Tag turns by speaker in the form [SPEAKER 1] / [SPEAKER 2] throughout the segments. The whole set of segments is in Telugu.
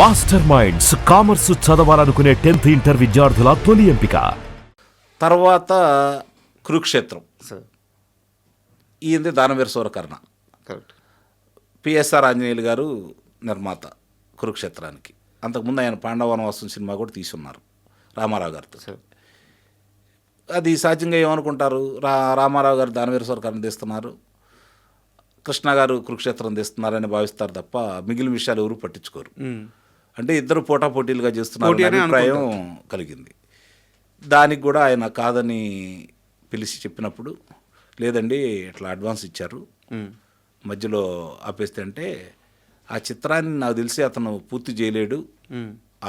[SPEAKER 1] మాస్టర్ మైండ్స్ కామర్స్ చదవాలనుకునే 10th ఇంటర్ విద్యార్థుల తొలి ఎంపిక.
[SPEAKER 2] తర్వాత కురుక్షేత్రం
[SPEAKER 3] సార్
[SPEAKER 2] ఈయనది దానవీర సూరకర్ణ.
[SPEAKER 3] కరెక్ట్.
[SPEAKER 2] పిఎస్ఆర్ ఆంజనేయులు గారు నిర్మాత కురుక్షేత్రానికి. అంతకుముందు ఆయన పాండవనవాసం సినిమా కూడా తీసున్నారు రామారావు గారితో.
[SPEAKER 3] సార్
[SPEAKER 2] అది సహజంగా ఏమనుకుంటారు, రామారావు గారు దానవీర సూరకర్ణ తీస్తున్నారు, కృష్ణ గారు కురుక్షేత్రం తీస్తున్నారని భావిస్తారు తప్ప మిగిలిన విషయాలు ఎవరు పట్టించుకోరు. అంటే ఇద్దరు పోటాపోటీలుగా చేస్తున్నారు అనే అభిప్రాయం కలిగింది. దానికి కూడా ఆయన కాదని పిలిచి చెప్పినప్పుడు, లేదండి ఇట్లా అడ్వాన్స్ ఇచ్చారు మధ్యలో ఆపేస్తే అంటే, ఆ చిత్రాన్ని నాకు తెలిసి అతను పూర్తి చేయలేడు,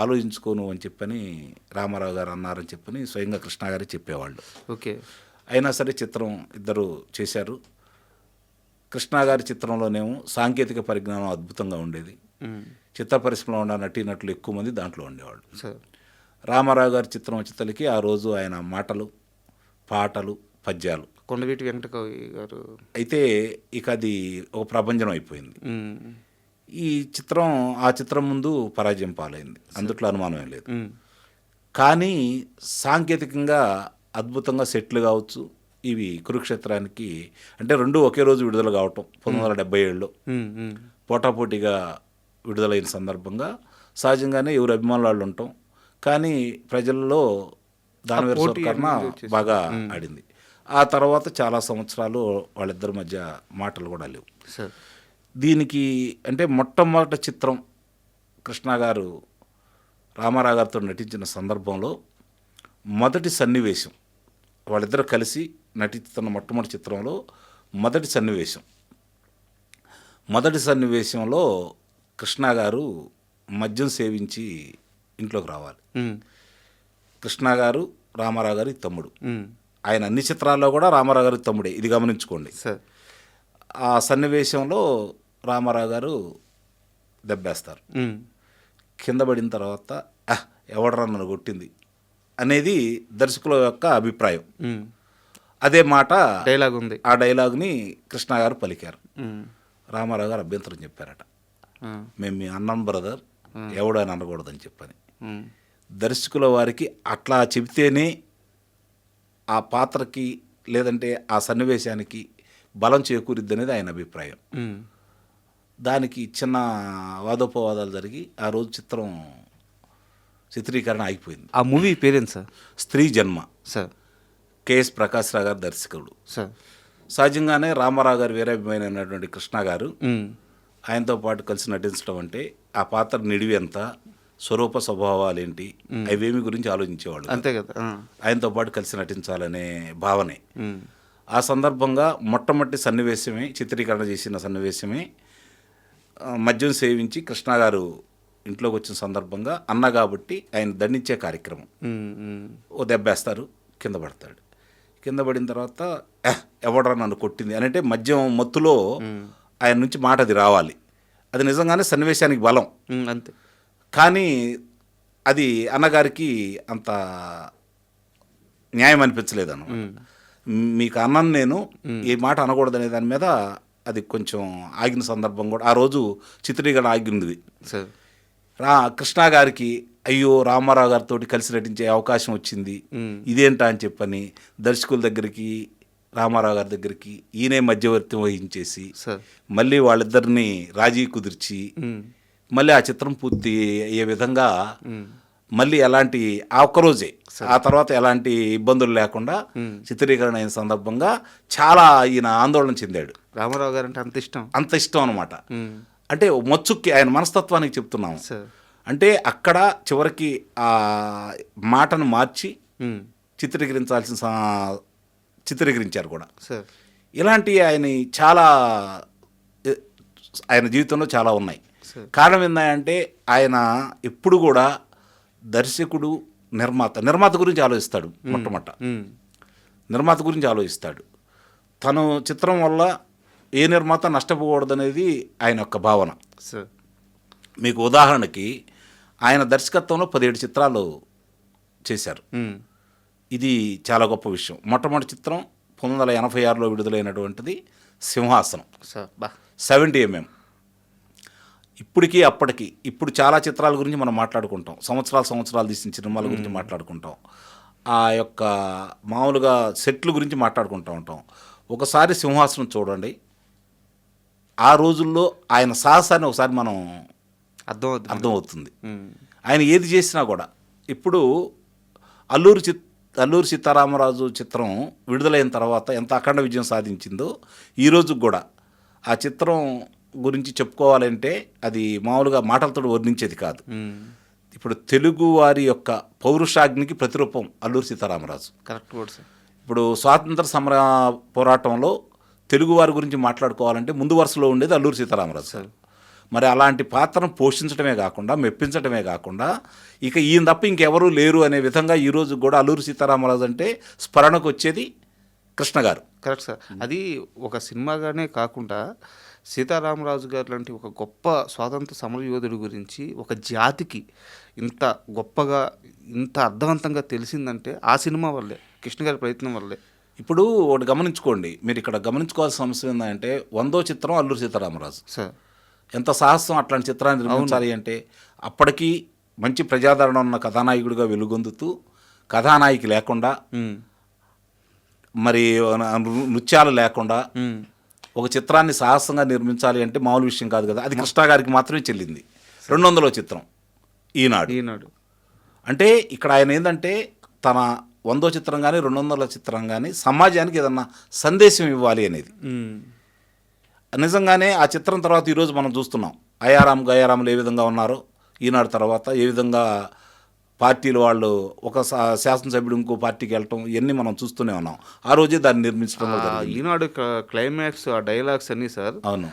[SPEAKER 2] ఆలోచించుకోను అని చెప్పని రామారావు గారు అన్నారని చెప్పని స్వయంగా కృష్ణ గారే చెప్పేవాళ్ళు.
[SPEAKER 3] ఓకే.
[SPEAKER 2] అయినా సరే చిత్రం ఇద్దరు చేశారు. కృష్ణ గారి చిత్రంలోనేమో సాంకేతిక పరిజ్ఞానం అద్భుతంగా ఉండేది. చిత్ర పరిశ్రమలో ఉన్న నటీనటులు ఎక్కువ మంది దాంట్లో ఉండేవాళ్ళు.
[SPEAKER 3] సార్
[SPEAKER 2] రామారావు గారి చిత్రం వచ్చేతలకి ఆ రోజు ఆయన మాటలు, పాటలు, పద్యాలు
[SPEAKER 3] కొండవీటి వెంకటకవి గారు
[SPEAKER 2] అయితే ఇక అది ఒక ప్రభంజనం అయిపోయింది. ఈ చిత్రం ఆ చిత్రం ముందు పరాజయం పాలైంది, అందుట్లో అనుమానమే లేదు. కానీ సాంకేతికంగా అద్భుతంగా సెట్లు కావచ్చు. ఇవి కురుక్షేత్రానికి అంటే రెండు ఒకే రోజు విడుదల కావటం 1977లో పోటాపోటీగా విడుదలైన సందర్భంగా సహజంగానే ఎవరు అభిమానులు వాళ్ళు ఉంటాం. కానీ ప్రజల్లో దానవీర సూరకర్ణ బాగా ఆడింది. ఆ తర్వాత చాలా సంవత్సరాలు వాళ్ళిద్దరి మధ్య మాటలు కూడా లేవు. దీనికి అంటే మొట్టమొదటి చిత్రం కృష్ణ గారు రామారావు గారితో నటించిన సందర్భంలో మొదటి సన్నివేశం, వాళ్ళిద్దరు కలిసి నటిస్తున్న మొట్టమొదటి చిత్రంలో మొదటి సన్నివేశంలో కృష్ణ గారు మద్యం సేవించి ఇంట్లోకి రావాలి. కృష్ణ గారు రామారావు గారి తమ్ముడు. ఆయన అన్ని చిత్రాల్లో కూడా రామారావు గారి తమ్ముడే, ఇది గమనించుకోండి. ఆ సన్నివేశంలో రామారావు గారు దెబ్బేస్తారు. కింద పడిన తర్వాత ఎవడరా నన్ను కొట్టింది అనేది దర్శకుల యొక్క అభిప్రాయం. అదే మాట
[SPEAKER 3] డైలాగ్ ఉంది.
[SPEAKER 2] ఆ డైలాగ్ని కృష్ణ గారు పలికారు. రామారావు గారు అభ్యంతరం చెప్పారట, మేము మీ అన్నం బ్రదర్, ఎవడు అని అనకూడదని చెప్పని. దర్శకుల వారికి అట్లా చెబితేనే ఆ పాత్రకి లేదంటే ఆ సన్నివేశానికి బలం చేకూరిద్ది అనేది ఆయన అభిప్రాయం. దానికి చిన్న వాదోపవాదాలు జరిగి ఆ రోజు చిత్రం చిత్రీకరణ ఆగిపోయింది.
[SPEAKER 3] ఆ మూవీ పేరేంటి సార్?
[SPEAKER 2] స్త్రీ జన్మ.
[SPEAKER 3] సార్
[SPEAKER 2] కెఎస్ ప్రకాశ్ రావు గారు దర్శకుడు.
[SPEAKER 3] సార్
[SPEAKER 2] సహజంగానే రామారావు గారు వీరాభిమానైనటువంటి కృష్ణ గారు ఆయనతో పాటు కలిసి నటించడం అంటే ఆ పాత్ర నిడివి ఎంత, స్వరూప స్వభావాలు ఏంటి, అవేమి గురించి ఆలోచించేవాళ్ళు.
[SPEAKER 3] అంతే కదా.
[SPEAKER 2] ఆయనతో పాటు కలిసి నటించాలనే భావనే. ఆ సందర్భంగా మొట్టమొదటి సన్నివేశమే, చిత్రీకరణ చేసిన సన్నివేశమే మద్యం సేవించి కృష్ణ గారు ఇంట్లోకి వచ్చిన సందర్భంగా అన్న కాబట్టి ఆయన దండించే కార్యక్రమం. ఓ దెబ్బేస్తారు, కింద పడతాడు. కింద పడిన తర్వాత ఎవడరా నన్ను కొట్టింది అని అంటే మద్యం మత్తులో ఆయన నుంచి మాట అది రావాలి. అది నిజంగానే సన్నివేశానికి బలం.
[SPEAKER 3] అంతే.
[SPEAKER 2] కానీ అది అన్నగారికి అంత న్యాయం అనిపించలేదు అన్నమాట. మీకు అన్నను నేను ఈ మాట అనకూడదనే దాని మీద అది కొంచెం ఆగిన సందర్భం కూడా ఆ రోజు చిత్రీకరణ ఆగింది. కృష్ణ గారికి అయ్యో రామారావు గారితో కలిసి నటించే అవకాశం వచ్చింది, ఇదేంటా అని చెప్పని దర్శకుల దగ్గరికి రామారావు గారి దగ్గరికి ఈయనే మధ్యవర్తి వహించేసి మళ్ళీ వాళ్ళిద్దరిని రాజీ కుదిర్చి మళ్ళీ ఆ చిత్రం పూర్తి అయ్యే విధంగా మళ్ళీ ఎలాంటి ఆ ఒక్కరోజే ఆ తర్వాత ఎలాంటి ఇబ్బందులు లేకుండా చిత్రీకరణ అయిన సందర్భంగా చాలా ఈయన ఆందోళన చెందాడు.
[SPEAKER 3] రామారావు గారు అంటే
[SPEAKER 2] అంత ఇష్టం అనమాట. అంటే మచ్చుక్కి ఆయన మనస్తత్వానికి చెప్తున్నాము. అంటే అక్కడ చివరికి ఆ మాటను మార్చి చిత్రీకరించారు కూడా. ఇలాంటి ఆయన చాలా ఆయన జీవితంలో చాలా ఉన్నాయి. కారణం ఏంటంటే ఆయన ఎప్పుడు కూడా దర్శకుడు, నిర్మాత గురించి ఆలోచిస్తాడు. నిర్మాత గురించి ఆలోచిస్తాడు. తను చిత్రం వల్ల ఏ నిర్మాత నష్టపోకూడదనేది ఆయన యొక్క భావన. మీకు ఉదాహరణకి ఆయన దర్శకత్వంలో 17 చిత్రాలు చేశారు. ఇది చాలా గొప్ప విషయం. మొట్టమొదటి చిత్రం 1986లో విడుదలైనటువంటిది సింహాసనం, 70mm. ఇప్పటికీ అప్పటికి ఇప్పుడు చాలా చిత్రాల గురించి మనం మాట్లాడుకుంటాం, సంవత్సరాలు తీసిన సినిమాల గురించి మాట్లాడుకుంటాం, ఆ యొక్క మామూలుగా సెట్ల గురించి మాట్లాడుకుంటూ ఉంటాం. ఒకసారి సింహాసనం చూడండి, ఆ రోజుల్లో ఆయన సాహసాన్ని ఒకసారి మనం అర్థమవుతుంది. ఆయన ఏది చేసినా కూడా ఇప్పుడు అల్లూరి సీతారామరాజు చిత్రం విడుదలైన తర్వాత ఎంత అఖండ విజయం సాధించిందో ఈ రోజుకి కూడా ఆ చిత్రం గురించి చెప్పుకోవాలంటే అది మామూలుగా మాటలతో వర్ణించేది కాదు. ఇప్పుడు తెలుగు వారి యొక్క పౌరుషాగ్నికి ప్రతిరూపం Alluri Sitaramaraju.
[SPEAKER 3] Correct word sir.
[SPEAKER 2] ఇప్పుడు స్వాతంత్ర సమర పోరాటంలో తెలుగు వారి గురించి మాట్లాడుకోవాలంటే ముందు వరుసలో ఉండేది అల్లూరి సీతారామరాజు సార్. మరి అలాంటి పాత్రను పోషించడమే కాకుండా మెప్పించడమే కాకుండా ఇక ఈయన తప్ప ఇంకెవరూ లేరు అనే విధంగా ఈరోజు కూడా అల్లూరి సీతారామరాజు అంటే స్మరణకు వచ్చేది కృష్ణ గారు.
[SPEAKER 3] Correct sir. అది ఒక సినిమాగానే కాకుండా సీతారామరాజు గారు లాంటి ఒక గొప్ప స్వాతంత్ర సమరయోధుడి గురించి ఒక జాతికి ఇంత గొప్పగా ఇంత అర్థవంతంగా తెలిసిందంటే ఆ సినిమా వల్లే, కృష్ణ గారి ప్రయత్నం వల్లే.
[SPEAKER 2] ఇప్పుడు ఒకటి గమనించుకోండి, మీరు ఇక్కడ గమనించుకోవాల్సిన అంశం ఏంటంటే 100వ చిత్రం అల్లూరి సీతారామరాజు.
[SPEAKER 3] సార్
[SPEAKER 2] ఎంత సాహసం అట్లాంటి చిత్రాన్ని నిర్మించాలి అంటే అప్పటికి మంచి ప్రజాదరణ ఉన్న కథానాయకుడిగా వెలుగొందుతూ కథానాయకి లేకుండా మరి నృత్యాలు లేకుండా ఒక చిత్రాన్ని సాహసంగా నిర్మించాలి అంటే మామూలు విషయం కాదు కదా. అది కృష్ణ గారికి మాత్రమే చెల్లింది. 200వ చిత్రం ఈనాడు. అంటే ఇక్కడ ఆయన ఏంటంటే తన 100వ చిత్రం కానీ 200వ చిత్రం కానీ సమాజానికి ఏదన్నా సందేశం ఇవ్వాలి అనేది. నిజంగానే ఆ చిత్రం తర్వాత ఈరోజు మనం చూస్తున్నాం అయారాం గయారాములు ఏ విధంగా ఉన్నారో, ఈనాడు తర్వాత ఏ విధంగా పార్టీలు వాళ్ళు ఒక శాసనసభ్యుడు ఇంకో పార్టీకి వెళ్ళటం ఇవన్నీ మనం చూస్తూనే ఉన్నాం. ఆ రోజే దాన్ని నిర్మించడం జరిగింది.
[SPEAKER 3] ఈనాడు క్లైమాక్స్, ఆ డైలాగ్స్ అన్నీ సార్
[SPEAKER 2] అవును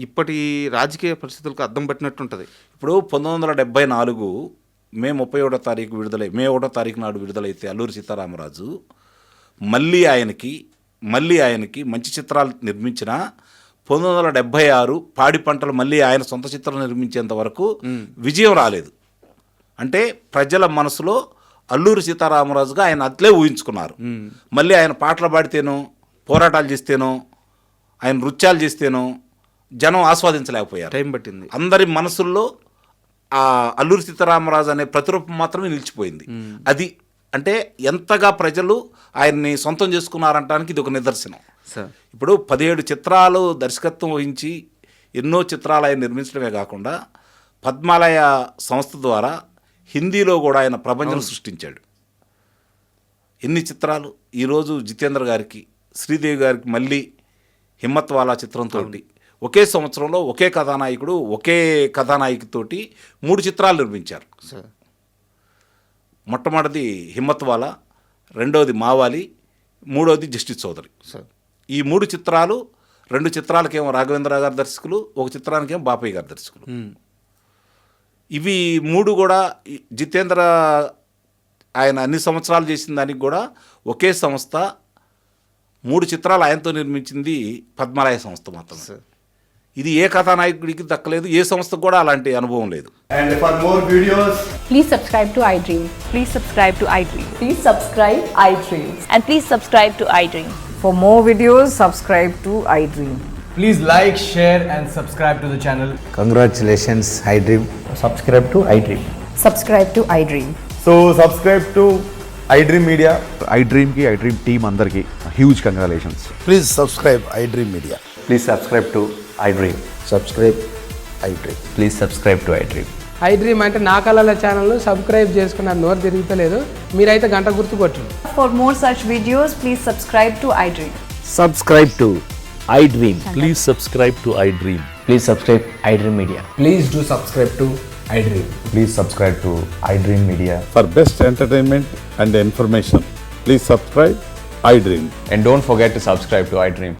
[SPEAKER 3] ఇప్పటి రాజకీయ పరిస్థితులకు అద్దం పట్టినట్టుంటుంది.
[SPEAKER 2] ఇప్పుడు 1974 మే 31వ తారీఖు విడుదలై మే 1వ తారీఖు నాడు విడుదలైతే అల్లూరి సీతారామరాజు మళ్ళీ ఆయనకి మంచి చిత్రాలు నిర్మించిన 1976 పాడి పంటలు మళ్ళీ ఆయన సొంత చిత్రం నిర్మించేంత వరకు విజయం రాలేదు. అంటే ప్రజల మనసులో అల్లూరి సీతారామరాజుగా ఆయన అట్లే ఊహించుకున్నారు. మళ్ళీ ఆయన పాటలు పాడితేనో పోరాటాలు చేస్తేనో ఆయన నృత్యాలు చేస్తేనో జనం ఆస్వాదించలేకపోయారు.
[SPEAKER 3] టైం పట్టింది.
[SPEAKER 2] అందరి మనసుల్లో ఆ అల్లూరి సీతారామరాజు అనే ప్రతిరూపం మాత్రమే నిలిచిపోయింది. అది అంటే ఎంతగా ప్రజలు ఆయన్ని సొంతం చేసుకున్నారంటానికి ఇది ఒక నిదర్శనం. ఇప్పుడు 17 చిత్రాలు దర్శకత్వం వహించి ఎన్నో చిత్రాలు ఆయన నిర్మించడమే కాకుండా పద్మాలయ సంస్థ ద్వారా హిందీలో కూడా ఆయన ప్రపంచం సృష్టించాడు. ఎన్ని చిత్రాలు ఈరోజు జితేంద్ర గారికి, శ్రీదేవి గారికి మళ్ళీ హిమ్మత్ వాలా చిత్రంతో ఒకే సంవత్సరంలో ఒకే కథానాయికతోటి 3 చిత్రాలు నిర్మించారు. మొట్టమొదటిది హిమ్మత్ వాలా, రెండవది మావాలి, మూడవది జస్టిస్ చౌదరి. ఈ 3 చిత్రాలు, 2 చిత్రాలకేమో రాఘవేంద్ర గారి దర్శకులు, ఒక చిత్రానికేమో బాపయ్య గారి దర్శకులు. ఇవి 3 కూడా జితేంద్ర ఆయన అన్ని సంవత్సరాలు చేసిన దానికి కూడా ఒకే సంస్థ 3 చిత్రాలు ఆయనతో నిర్మించింది పద్మాలయ సంస్థ మాత్రమే. ఇది ఏ కథానాయకుడికి దక్కలేదు, ఏ సంస్థకు కూడా అలాంటి అనుభవం లేదు.
[SPEAKER 4] And for more videos,
[SPEAKER 5] please subscribe to iDream.
[SPEAKER 6] Please subscribe to iDream.
[SPEAKER 5] Please subscribe iDream.
[SPEAKER 6] And please subscribe to iDream.
[SPEAKER 7] For more videos, subscribe to iDream.
[SPEAKER 4] please like, share and subscribe to the channel.
[SPEAKER 8] Congratulations, iDream.
[SPEAKER 4] Subscribe to iDream.
[SPEAKER 5] Subscribe to iDream.
[SPEAKER 4] So subscribe to iDream Media.
[SPEAKER 9] iDream ki iDream team andarki huge congratulations.
[SPEAKER 8] Please subscribe iDream Media.
[SPEAKER 10] Please subscribe to iDream.
[SPEAKER 8] Subscribe iDream.
[SPEAKER 10] Please subscribe to iDream.
[SPEAKER 11] iDream అంటే నా కళల ఛానల్ సబ్స్క్రైబ్ చేసుకున్న నోరు తిరుగుతలేదు, మీరైతే గంట గుర్తు కొట్టండి.
[SPEAKER 5] For more such videos, please subscribe to iDream.
[SPEAKER 1] Subscribe to iDream. Please subscribe to iDream.
[SPEAKER 10] Please subscribe iDream Media.
[SPEAKER 4] Please do subscribe to iDream.
[SPEAKER 10] Please subscribe to iDream Media.
[SPEAKER 9] For best entertainment and information, please subscribe iDream.
[SPEAKER 10] And don't forget to subscribe to iDream.